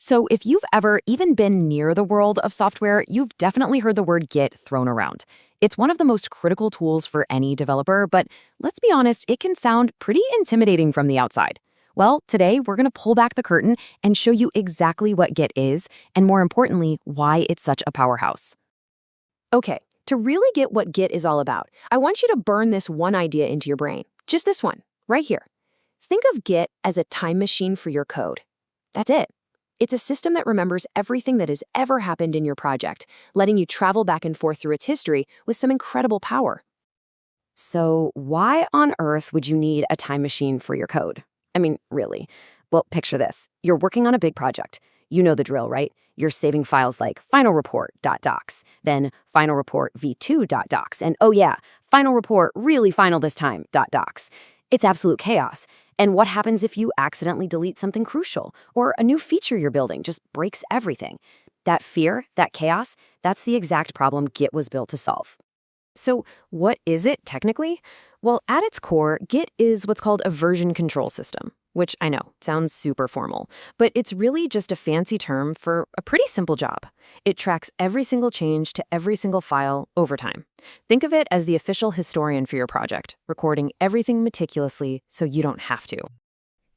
So if you've ever even been near the world of software, you've definitely heard the word Git thrown around. It's one of the most critical tools for any developer, but let's be honest, it can sound pretty intimidating from the outside. Well, today we're going to pull back the curtain and show you exactly what Git is, and more importantly, why it's such a powerhouse. Okay, to really get what Git is all about, I want you to burn this one idea into your brain. Just this one, right here. Think of Git as a time machine for your code. That's it. It's a system that remembers everything that has ever happened in your project, letting you travel back and forth through its history with some incredible power. So why on earth would you need a time machine for your code? I mean, really. Well, picture this. You're working on a big project. You know the drill, right? You're saving files like final report.docs, then final report v2.docs, and oh yeah, final report really final this time.docs. It's absolute chaos. And what happens if you accidentally delete something crucial or a new feature you're building just breaks everything? That fear, that chaos, that's the exact problem Git was built to solve. So what is it technically? Well, at its core, Git is what's called a version control system, which I know sounds super formal, but it's really just a fancy term for a pretty simple job. It tracks every single change to every single file over time. Think of it as the official historian for your project, recording everything meticulously so you don't have to.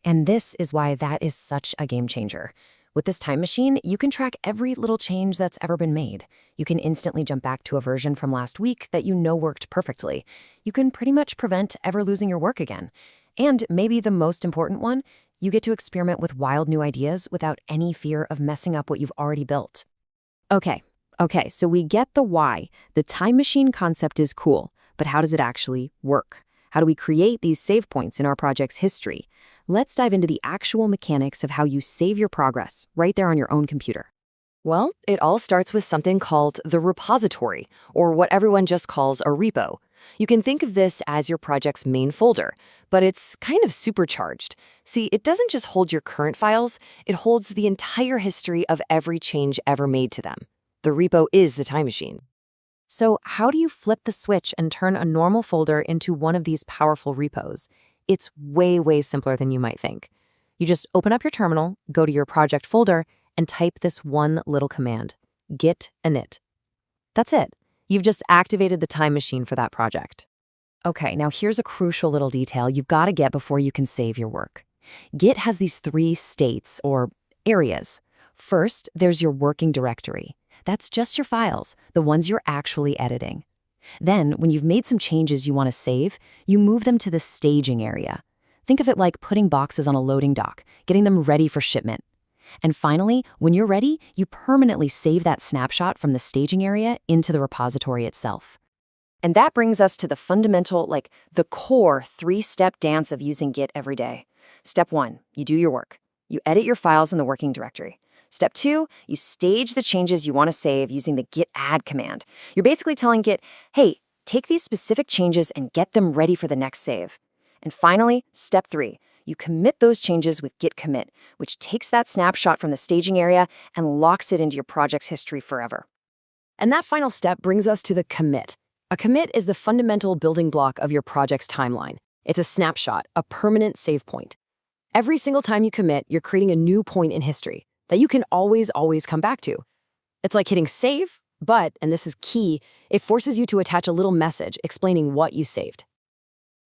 And this is why that is such a game changer. With this time machine, you can track every little change that's ever been made. You can instantly jump back to a version from last week that you know worked perfectly. You can pretty much prevent ever losing your work again. And maybe the most important one, you get to experiment with wild new ideas without any fear of messing up what you've already built. Okay, so we get the why. The time machine concept is cool, but how does it actually work? How do we create these save points in our project's history? Let's dive into the actual mechanics of how you save your progress right there on your own computer. Well, it all starts with something called the repository, or what everyone just calls a repo. You can think of this as your project's main folder, but it's kind of supercharged. See, it doesn't just hold your current files, it holds the entire history of every change ever made to them. The repo is the time machine. So how do you flip the switch and turn a normal folder into one of these powerful repos? It's way simpler than you might think. You just open up your terminal, go to your project folder, and type this one little command, git init. That's it. You've just activated the time machine for that project. Okay, now here's a crucial little detail you've got to get before you can save your work. Git has these 3 states, or areas. First, there's your working directory. That's just your files, the ones you're actually editing. Then, when you've made some changes you want to save, you move them to the staging area. Think of it like putting boxes on a loading dock, getting them ready for shipment. And finally, when you're ready, you permanently save that snapshot from the staging area into the repository itself. And that brings us to the fundamental, the core 3-step dance of using Git every day. Step 1, you do your work. You edit your files in the working directory. Step 2, you stage the changes you want to save using the git add command. You're basically telling Git, hey, take these specific changes and get them ready for the next save. And finally, step 3, you commit those changes with git commit, which takes that snapshot from the staging area and locks it into your project's history forever. And that final step brings us to the commit. A commit is the fundamental building block of your project's timeline. It's a snapshot, a permanent save point. Every single time you commit, you're creating a new point in history that you can always come back to. It's like hitting save, but, and this is key, it forces you to attach a little message explaining what you saved.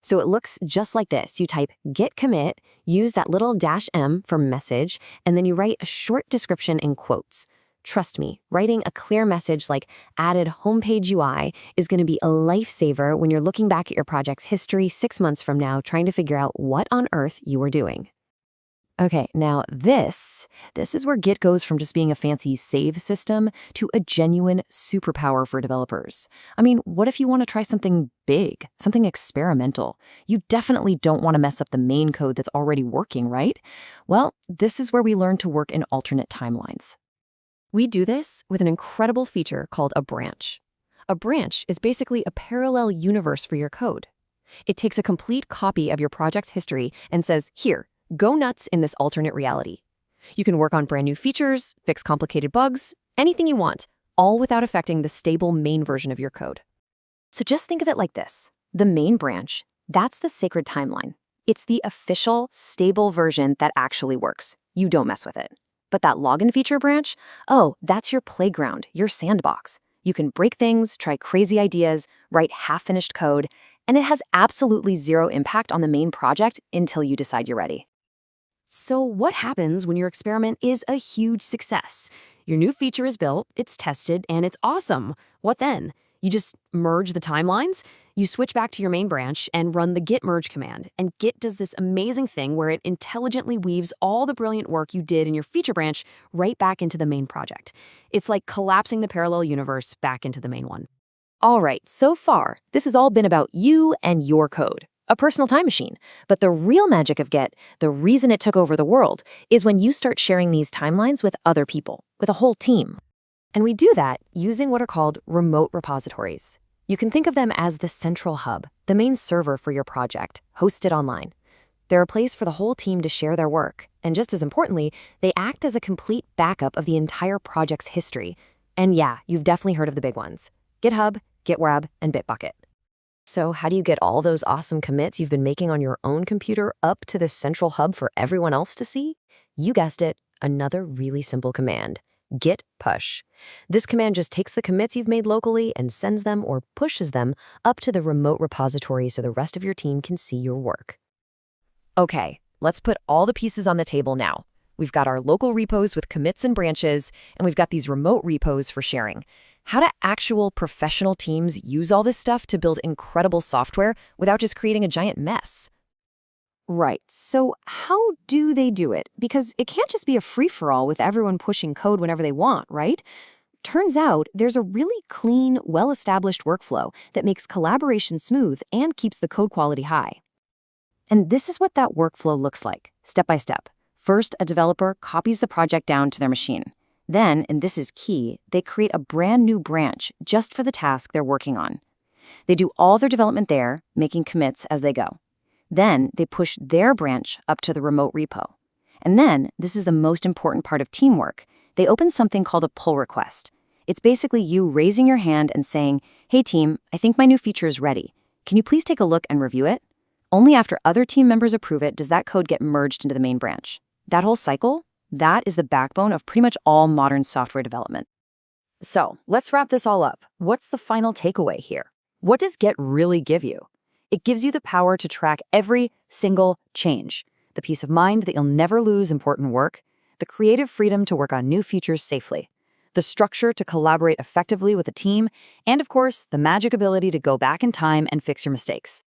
So it looks just like this. You type git commit, use that little -m for message, and then you write a short description in quotes. Trust me, writing a clear message like added homepage UI is going to be a lifesaver when you're looking back at your project's history 6 months from now trying to figure out what on earth you were doing. Okay, now this is where Git goes from just being a fancy save system to a genuine superpower for developers. I mean, what if you want to try something big, something experimental? You definitely don't want to mess up the main code that's already working, right? Well, this is where we learn to work in alternate timelines. We do this with an incredible feature called a branch. A branch is basically a parallel universe for your code. It takes a complete copy of your project's history and says, here, go nuts in this alternate reality. You can work on brand new features, fix complicated bugs, anything you want, all without affecting the stable main version of your code. So just think of it like this. The main branch, that's the sacred timeline. It's the official, stable version that actually works. You don't mess with it. But that login feature branch, oh, that's your playground, your sandbox. You can break things, try crazy ideas, write half-finished code, and it has absolutely zero impact on the main project until you decide you're ready. So what happens when your experiment is a huge success? Your new feature is built, it's tested, and it's awesome. What then? You just merge the timelines? You switch back to your main branch and run the git merge command. And Git does this amazing thing where it intelligently weaves all the brilliant work you did in your feature branch right back into the main project. It's like collapsing the parallel universe back into the main one. All right, so far, this has all been about you and your code, a personal time machine. But the real magic of Git, the reason it took over the world, is when you start sharing these timelines with other people, with a whole team. And we do that using what are called remote repositories. You can think of them as the central hub, the main server for your project, hosted online. They're a place for the whole team to share their work, and just as importantly, they act as a complete backup of the entire project's history. And yeah, you've definitely heard of the big ones: GitHub, GitLab, and Bitbucket. So how do you get all those awesome commits you've been making on your own computer up to this central hub for everyone else to see? You guessed it, another really simple command: git push. This command just takes the commits you've made locally and sends them or pushes them up to the remote repository so the rest of your team can see your work. Okay, let's put all the pieces on the table now. We've got our local repos with commits and branches, and we've got these remote repos for sharing. How do actual professional teams use all this stuff to build incredible software without just creating a giant mess? Right, so how do they do it? Because it can't just be a free-for-all with everyone pushing code whenever they want, right? Turns out there's a really clean, well-established workflow that makes collaboration smooth and keeps the code quality high. And this is what that workflow looks like, step by step. First, a developer copies the project down to their machine. Then, and this is key, they create a brand new branch just for the task they're working on. They do all their development there, making commits as they go. Then, they push their branch up to the remote repo. And then, this is the most important part of teamwork, they open something called a pull request. It's basically you raising your hand and saying, "Hey team, I think my new feature is ready. Can you please take a look and review it?" Only after other team members approve it does that code get merged into the main branch. That whole cycle, that is the backbone of pretty much all modern software development. So, let's wrap this all up. What's the final takeaway here? What does Git really give you? It gives you the power to track every single change, the peace of mind that you'll never lose important work, the creative freedom to work on new features safely, the structure to collaborate effectively with a team, and of course, the magic ability to go back in time and fix your mistakes.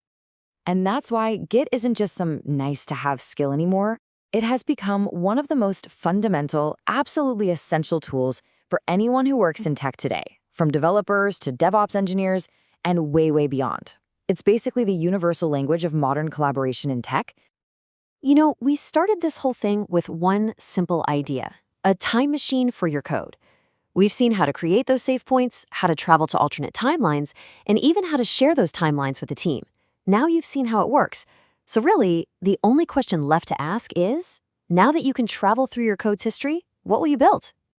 And that's why Git isn't just some nice-to-have skill anymore. It has become one of the most fundamental, absolutely essential tools for anyone who works in tech today, from developers to DevOps engineers and way, way beyond. It's basically the universal language of modern collaboration in tech. You know, we started this whole thing with one simple idea: a time machine for your code. We've seen how to create those save points, how to travel to alternate timelines, and even how to share those timelines with the team. Now you've seen how it works. So really, the only question left to ask is, now that you can travel through your code's history, what will you build?